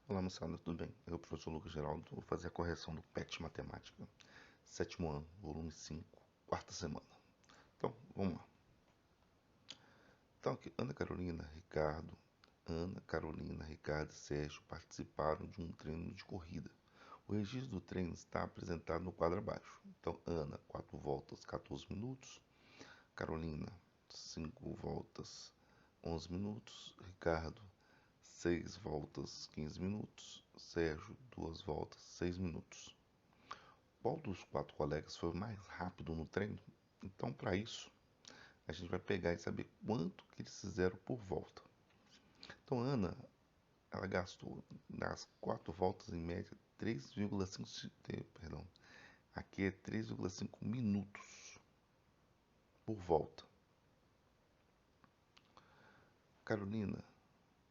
Olá, moçada, tudo bem? Eu, professor Lucas Geraldo, vou fazer a correção do PET Matemática, sétimo ano, volume 5, quarta semana. Então, vamos lá. Então, aqui, Ana Carolina, Ricardo e Sérgio participaram de um treino de corrida. O registro do treino está apresentado no quadro abaixo. Então, Ana, 4 voltas, 14 minutos. Carolina, 5 voltas, 11 minutos. Ricardo, 6 voltas, 15 minutos. Sérgio, 2 voltas, 6 minutos. Qual dos 4 colegas foi mais rápido no treino? Então, para isso, a gente vai pegar e saber quanto que eles fizeram por volta. Então, Ana, ela gastou nas 4 voltas em média 3,5, perdão, aqui é 3,5 minutos por volta. Carolina,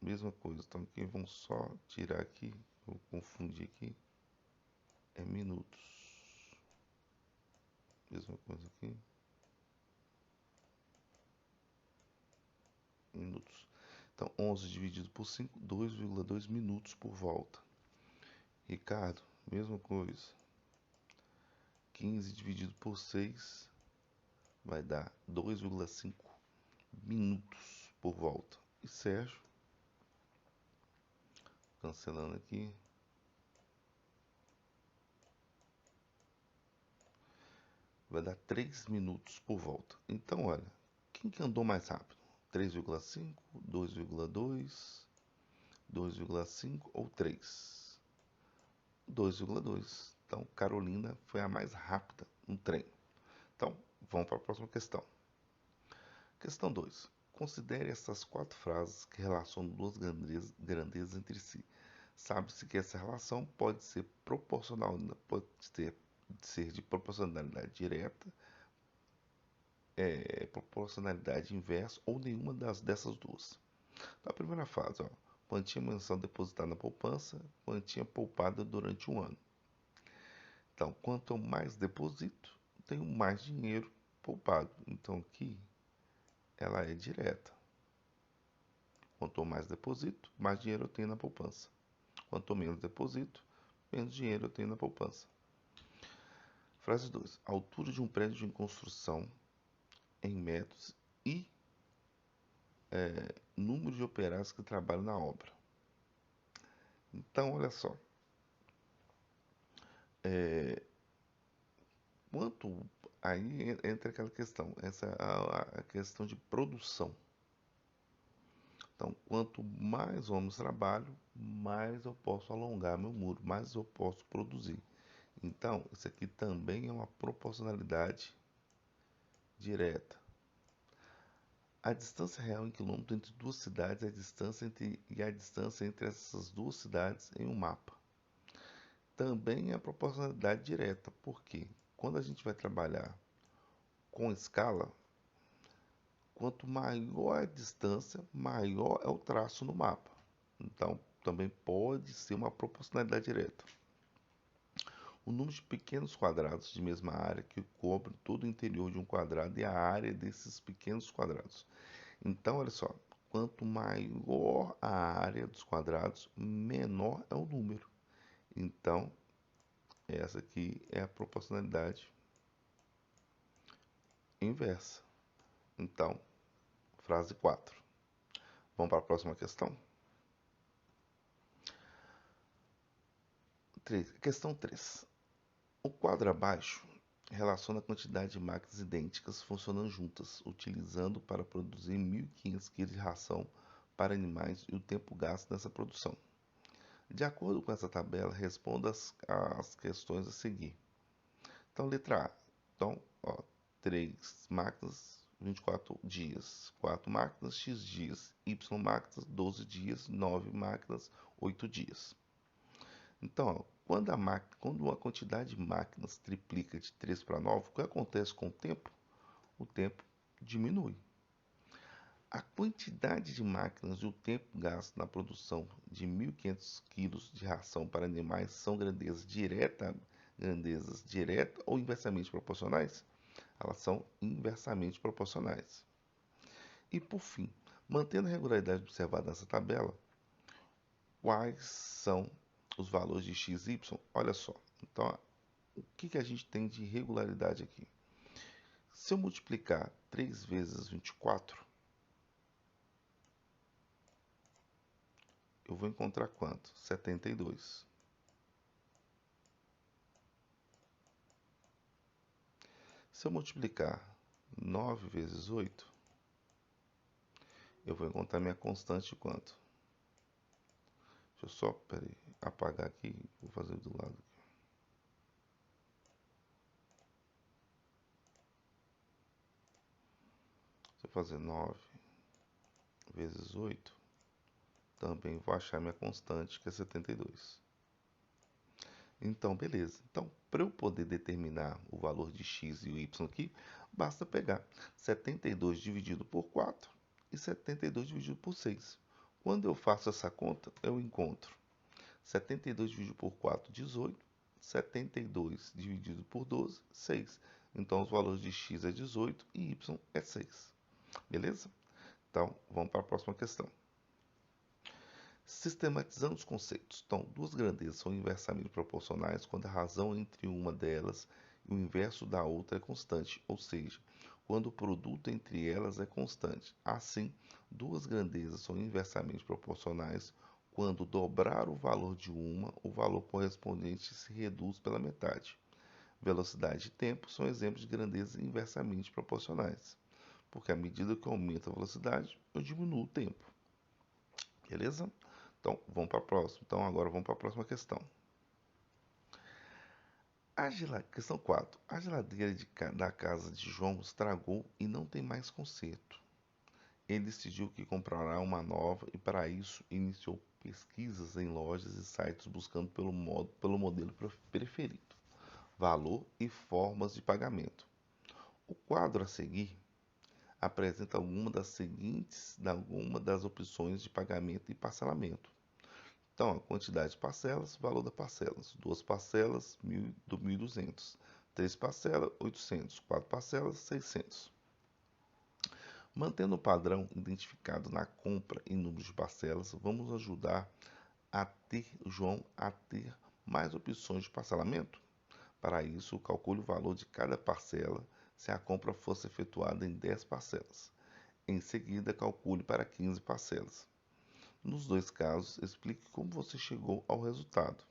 mesma coisa. Então, aqui vamos só tirar aqui, vou confundir aqui, é minutos. Mesma coisa aqui, minutos. Então, 11 dividido por 5, 2,2 minutos por volta. Ricardo, mesma coisa. 15 dividido por 6 vai dar 2,5 minutos por volta. E Sérgio, cancelando aqui, vai dar 3 minutos por volta. Então, olha, quem que andou mais rápido? 3,5, 2,2, 2,5 ou 3? 2,2. Então, Carolina foi a mais rápida no treino. Então, vamos para a próxima questão. Questão 2. Considere essas 4 frases que relacionam duas grandezas entre si. Sabe-se que essa relação pode ser proporcional, pode ser de proporcionalidade direta, proporcionalidade inversa ou nenhuma dessas duas. Então, a primeira frase, ó, quantia mensal depositada na poupança, quantia poupada durante um ano. Então, quanto eu mais deposito, tenho mais dinheiro poupado. Então, aqui ela é direta. Quanto mais deposito, mais dinheiro eu tenho na poupança. Quanto menos deposito, menos dinheiro eu tenho na poupança. Frase 2. Altura de um prédio em construção em metros e número de operários que trabalham na obra. Então, olha só. Quanto aí entra aquela questão, essa é a questão de produção. Então, quanto mais homens trabalham, mais eu posso alongar meu muro, mais eu posso produzir. Então, isso aqui também é uma proporcionalidade direta. A distância real em quilômetros entre duas cidades é a distância entre essas duas cidades em um mapa. Também é a proporcionalidade direta, porque quando a gente vai trabalhar com escala, quanto maior a distância, maior é o traço no mapa. Então, também pode ser uma proporcionalidade direta. O número de pequenos quadrados de mesma área que cobre todo o interior de um quadrado e a área desses pequenos quadrados. Então, olha só, quanto maior a área dos quadrados, menor é o número. Então, essa aqui é a proporcionalidade inversa. Então, frase 4. Vamos para a próxima questão? Questão 3. O quadro abaixo relaciona a quantidade de máquinas idênticas funcionando juntas, utilizando para produzir 1.500 kg de ração para animais e o tempo gasto nessa produção. De acordo com essa tabela, responda as questões a seguir. Então, letra A. Então, ó, 3 máquinas, 24 dias. 4 máquinas, X dias. Y máquinas, 12 dias. 9 máquinas, 8 dias. Então, ó, quando uma quantidade de máquinas triplica de 3 para 9, o que acontece com o tempo? O tempo diminui. A quantidade de máquinas e o tempo gasto na produção de 1.500 kg de ração para animais são grandezas direta ou inversamente proporcionais? Elas são inversamente proporcionais. E por fim, mantendo a regularidade observada nessa tabela, quais são os valores de x e y? Olha só. Então, o que a gente tem de irregularidade aqui? Se eu multiplicar 3 vezes 24, eu vou encontrar quanto? 72. Se eu multiplicar 9 vezes 8, eu vou encontrar minha constante de quanto? Deixa eu só, peraí, apagar aqui, vou fazer do lado. Se eu fazer 9 vezes 8, também vou achar minha constante, que é 72. Então, beleza. Então, para eu poder determinar o valor de x e o y aqui, basta pegar 72 dividido por 4 e 72 dividido por 6. Quando eu faço essa conta, eu encontro 72 dividido por 4, 18. 72 dividido por 12, 6. Então, os valores de x é 18 e y é 6. Beleza? Então, vamos para a próxima questão. Sistematizando os conceitos. Então, duas grandezas são inversamente proporcionais quando a razão entre uma delas e o inverso da outra é constante, ou seja, quando o produto entre elas é constante. Assim, duas grandezas são inversamente proporcionais quando dobrar o valor de uma, o valor correspondente se reduz pela metade. Velocidade e tempo são exemplos de grandezas inversamente proporcionais, porque à medida que aumenta a velocidade, eu diminuo o tempo. Beleza? Então, vamos para a próxima. Então, agora vamos para a próxima questão. Questão 4. A geladeira da casa de João estragou e não tem mais conserto. Ele decidiu que comprará uma nova e, para isso, iniciou pesquisas em lojas e sites buscando pelo modelo preferido, valor e formas de pagamento. O quadro a seguir apresenta alguma das opções de pagamento e parcelamento. Então, a quantidade de parcelas, valor da parcelas. Duas parcelas, 1.200. Três parcelas, 800. Quatro parcelas, 600. Mantendo o padrão identificado na compra em número de parcelas, vamos ajudar João a ter mais opções de parcelamento. Para isso, calcule o valor de cada parcela se a compra fosse efetuada em 10 parcelas. Em seguida, calcule para 15 parcelas. Nos dois casos, explique como você chegou ao resultado.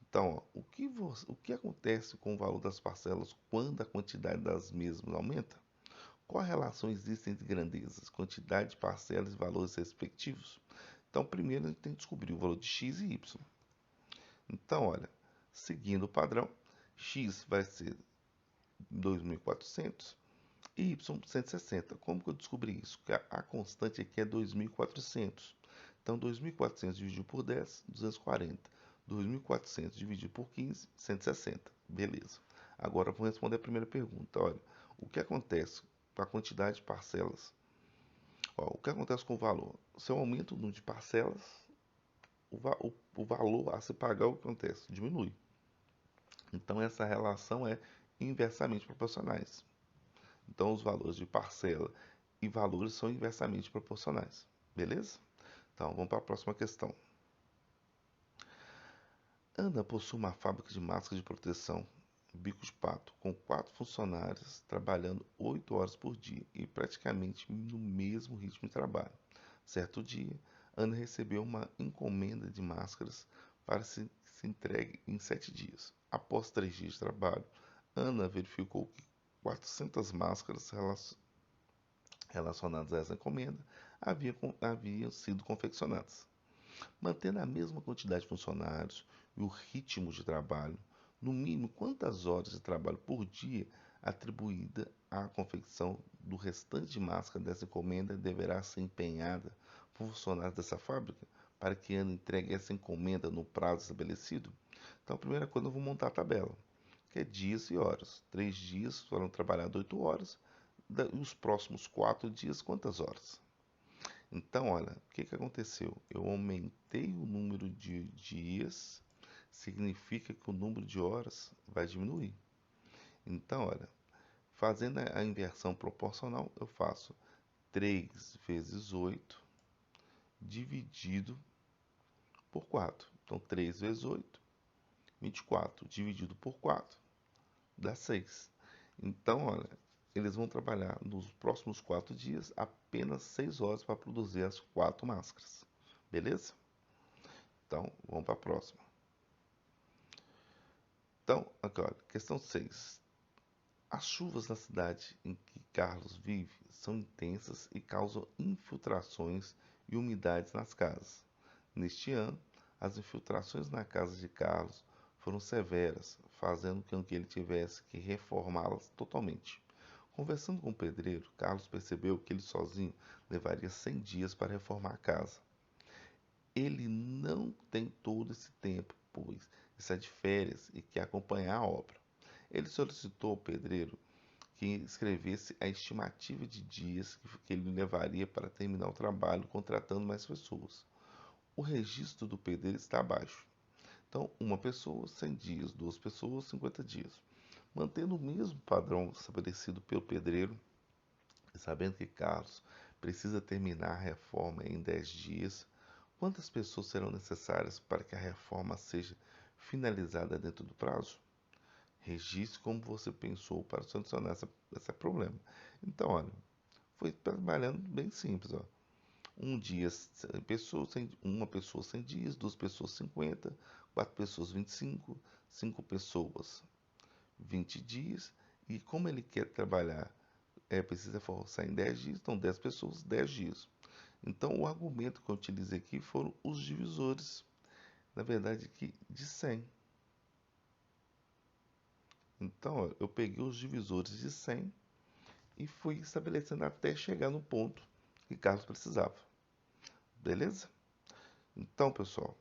Então, ó, o que acontece com o valor das parcelas quando a quantidade das mesmas aumenta? Qual a relação existe entre grandezas, quantidade de parcelas e valores respectivos? Então, primeiro a gente tem que descobrir o valor de x e y. Então, olha, seguindo o padrão, x vai ser 2.400 e y 160. Como que eu descobri isso? Que a constante aqui é 2.400. Então, 2.400 dividido por 10, 240. 2.400 dividido por 15, 160. Beleza. Agora, vou responder a primeira pergunta. Olha, o que acontece com a quantidade de parcelas? Ó, o que acontece com o valor? Se eu aumento o número de parcelas, o valor a se pagar, o que acontece? Diminui. Então, essa relação é inversamente proporcionais. Então, os valores de parcela e valores são inversamente proporcionais. Beleza? Então, vamos para a próxima questão. Ana possui uma fábrica de máscaras de proteção bico de pato, com 4 funcionários trabalhando 8 horas por dia e praticamente no mesmo ritmo de trabalho. Certo dia, Ana recebeu uma encomenda de máscaras para se entregue em 7 dias. Após 3 dias de trabalho, Ana verificou que 400 máscaras relacionadas a essa encomenda haviam sido confeccionadas. Mantendo a mesma quantidade de funcionários e o ritmo de trabalho, no mínimo quantas horas de trabalho por dia atribuída à confecção do restante de máscara dessa encomenda deverá ser empenhada por funcionários dessa fábrica para que Ana entregue essa encomenda no prazo estabelecido? Então, a primeira coisa, eu vou montar a tabela, que é dias e horas. 3 dias foram trabalhados 8 horas, e os próximos 4 dias, quantas horas? Então, olha, o que aconteceu? Eu aumentei o número de dias, significa que o número de horas vai diminuir. Então, olha, fazendo a inversão proporcional, eu faço 3 vezes 8 dividido por 4. Então, 3 vezes 8, 24 dividido por 4, dá 6. Então, olha, eles vão trabalhar nos próximos 4 dias apenas 6 horas para produzir as 4 máscaras. Beleza? Então, vamos para a próxima. Então, agora, questão 6. As chuvas na cidade em que Carlos vive são intensas e causam infiltrações e umidades nas casas. Neste ano, as infiltrações na casa de Carlos foram severas, fazendo com que ele tivesse que reformá-las totalmente. Conversando com o pedreiro, Carlos percebeu que ele sozinho levaria 100 dias para reformar a casa. Ele não tem todo esse tempo, pois está de férias e quer acompanhar a obra. Ele solicitou ao pedreiro que escrevesse a estimativa de dias que ele levaria para terminar o trabalho, contratando mais pessoas. O registro do pedreiro está abaixo. Então, uma pessoa, 100 dias, duas pessoas, 50 dias. Mantendo o mesmo padrão estabelecido pelo pedreiro, e sabendo que Carlos precisa terminar a reforma em 10 dias, quantas pessoas serão necessárias para que a reforma seja finalizada dentro do prazo? Registre como você pensou para solucionar esse problema. Então, olha, foi trabalhando bem simples, ó. Um dia, uma pessoa 100 dias, duas pessoas 50, quatro pessoas 25, cinco pessoas 20 dias. E como ele quer trabalhar, precisa forçar em 10 dias, então 10 pessoas, 10 dias. Então, o argumento que eu utilizei aqui foram os divisores, na verdade, aqui de 100. Então, ó, eu peguei os divisores de 100 e fui estabelecendo até chegar no ponto que Carlos precisava. Beleza? Então, pessoal,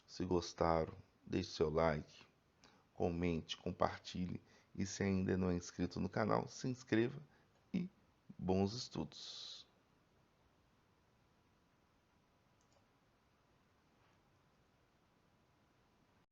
se gostaram, deixe seu like, comente, compartilhe e se ainda não é inscrito no canal, se inscreva e bons estudos!